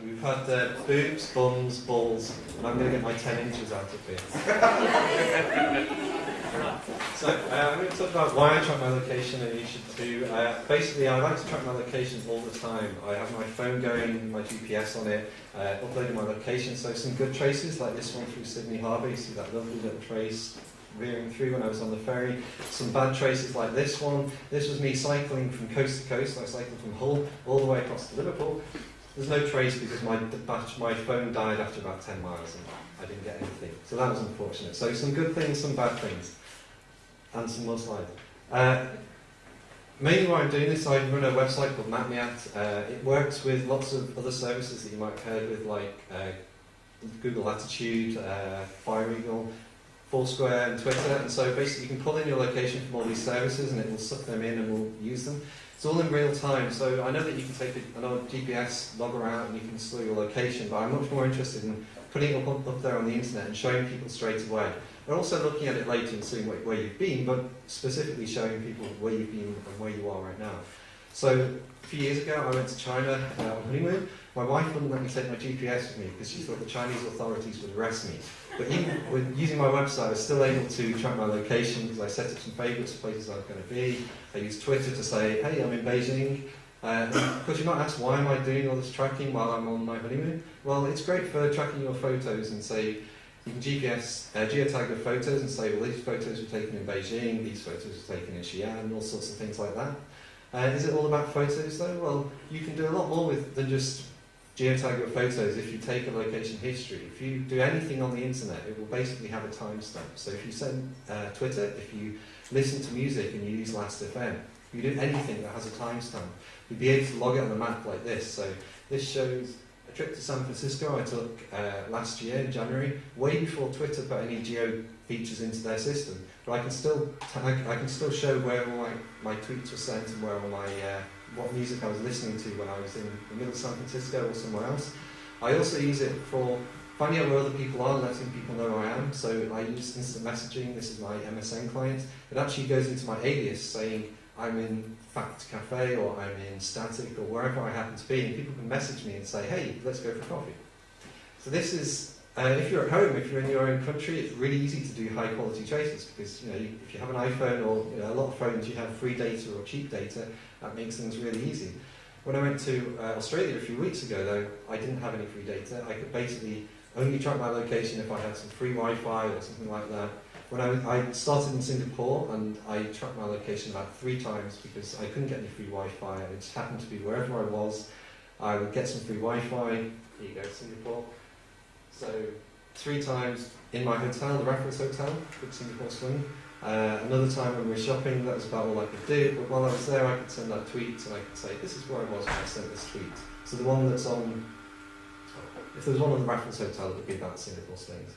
We've had boobs, bums, balls, and I'm going to get my 10 inches out of here. So I'm going to talk about why I track my location, and you should too. Basically, I like to track my location all the time. I have my phone going, my GPS on it, uploading my location. So some good traces, like this one through Sydney Harbour. You see that lovely little trace veering through when I was on the ferry. Some bad traces like this one. This was me cycling from coast to coast. I cycled from Hull all the way across to Liverpool. There's no trace because my phone died after about 10 miles and I didn't get anything. So that was unfortunate. So some good things, some bad things. And some more slides. Mainly why I'm doing this, I run a website called MapMeAt. It works with lots of other services that you might have heard with, like Google Latitude, Fire Eagle, Foursquare and Twitter. And so basically you can pull in your location from all these services and it will suck them in and we'll use them. It's all in real time, so I know that you can take an old GPS logger out and you can store your location, but I'm much more interested in putting it up there on the internet and showing people straight away. We're also looking at it later and seeing where you've been, but specifically showing people where you've been and where you are right now. So a few years ago I went to China on honeymoon. My wife wouldn't let me take my GPS with me because she thought the Chinese authorities would arrest me. But even with using my website, I was still able to track my location because I set up some favourites of places I was going to be. I used Twitter to say, hey, I'm in Beijing. Because you might ask, why am I doing all this tracking while I'm on my honeymoon? Well, it's great for tracking your photos and say, you can geotag your photos and say, well, these photos were taken in Beijing, these photos were taken in Xi'an, all sorts of things like that. Is it all about photos though? Well, you can do a lot more than just geotag your photos if you take a location history. If you do anything on the internet, it will basically have a timestamp. So if you send Twitter, if you listen to music and you use Last.fm, if you do anything that has a timestamp, you'll be able to log it on the map like this. So this shows a trip to San Francisco I took last year in January, way before Twitter put any geo features into their system. But I can still show where all my tweets were sent and where all my what music I was listening to when I was in the middle of San Francisco or somewhere else. I also use it for finding out where other people are, letting people know where I am. So I use instant messaging. This is my MSN client. It actually goes into my alias saying I'm in Fact Cafe or I'm in Static or wherever I happen to be, and people can message me and say, hey, let's go for coffee. So this is, if you're at home, if you're in your own country, it's really easy to do high quality traces because if you have an iPhone or a lot of phones, you have free data or cheap data. That makes things really easy. When I went to Australia a few weeks ago, though, I didn't have any free data. I could basically only track my location if I had some free Wi-Fi or something like that. When I started in Singapore and I tracked my location about 3 times because I couldn't get any free Wi-Fi. And it just happened to be wherever I was, I would get some free Wi-Fi. Here you go, Singapore. So 3 times in my hotel, the Raffles Hotel, big Singapore swing. Another time when we were shopping, that was about all I could do. But while I was there, I could send out tweets and I could say, this is where I was when I sent this tweet. So the one that's on, if there was one on the Raffles Hotel, it would be about Singapore swings.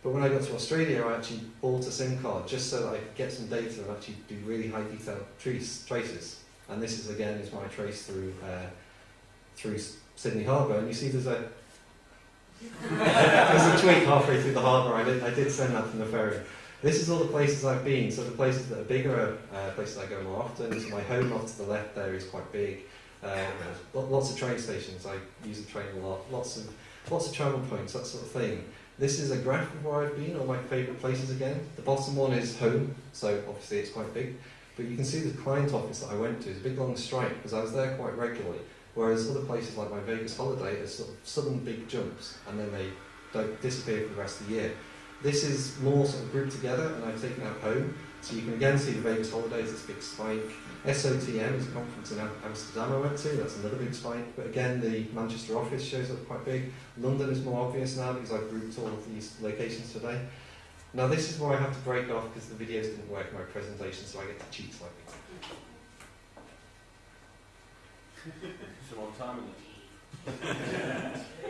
But when I got to Australia, I actually bought a SIM card just so that I could get some data and actually do really high detailed traces. And this is again my trace through Sydney Harbour. And you see there's a tweet halfway through the harbour. I did send that from the ferry. This is all the places I've been. So the places that are bigger are places I go more often. So my home off to the left there is quite big. Lots of train stations. I use the train a lot. Lots of travel points, that sort of thing. This is a graph of where I've been, all my favourite places again. The bottom one is home, so obviously it's quite big. But you can see the client office that I went to is a big long stripe because I was there quite regularly. Whereas other places like my Vegas holiday are sort of sudden big jumps and then they don't disappear for the rest of the year. This is more sort of grouped together and I've taken out home. So you can again see the Vegas holidays, this big spike. SOTM is a conference in Amsterdam I went to, that's another big spike. But again, the Manchester office shows up quite big. London is more obvious now because I've grouped all of these locations today. Now this is where I have to break off because the videos didn't work in my presentation, so I get to cheat slightly. It's a long time, isn't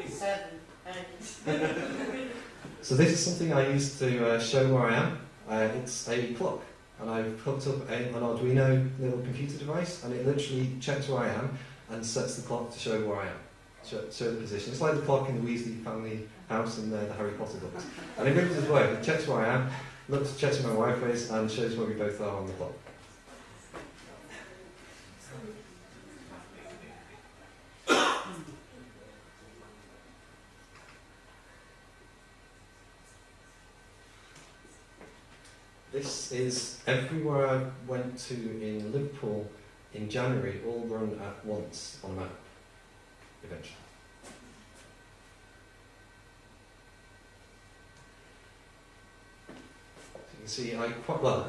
it? 7, 8. So this is something I use to show where I am. It's a clock, and I've hooked up an Arduino little computer device, and it literally checks where I am and sets the clock to show where I am, show the position. It's like the clock in the Weasley family house in the Harry Potter books. And it really does work. It checks where I am, checks where my wife is, and shows where we both are on the clock. This is everywhere I went to in Liverpool in January, all run at once on a map, eventually. So you can see,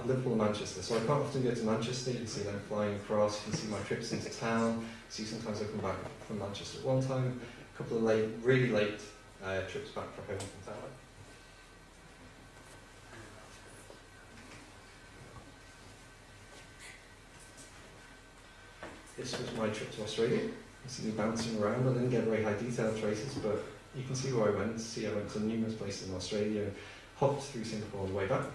Liverpool and Manchester, so I quite often go to Manchester. You can see them flying across, you can see my trips into town. See, sometimes I come back from Manchester at one time, a couple of really late trips back from home from town. This was my trip to Australia. You see me bouncing around. I didn't get very high detail traces, but you can see where I went. See, I went to numerous places in Australia, hopped through Singapore on the way back.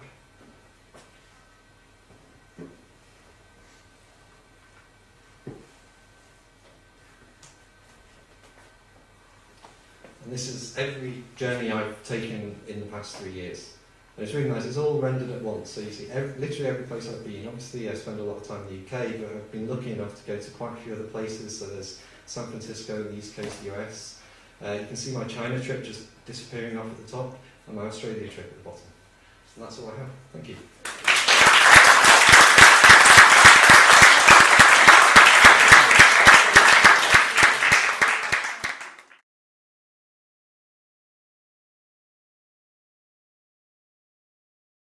And this is every journey I've taken in the past 3 years. And it's really nice, it's all rendered at once, so you see literally every place I've been. Obviously I spend a lot of time in the UK, but I've been lucky enough to go to quite a few other places. So there's San Francisco, the East Coast of the US. You can see my China trip just disappearing off at the top, and my Australia trip at the bottom. So that's all I have. Thank you.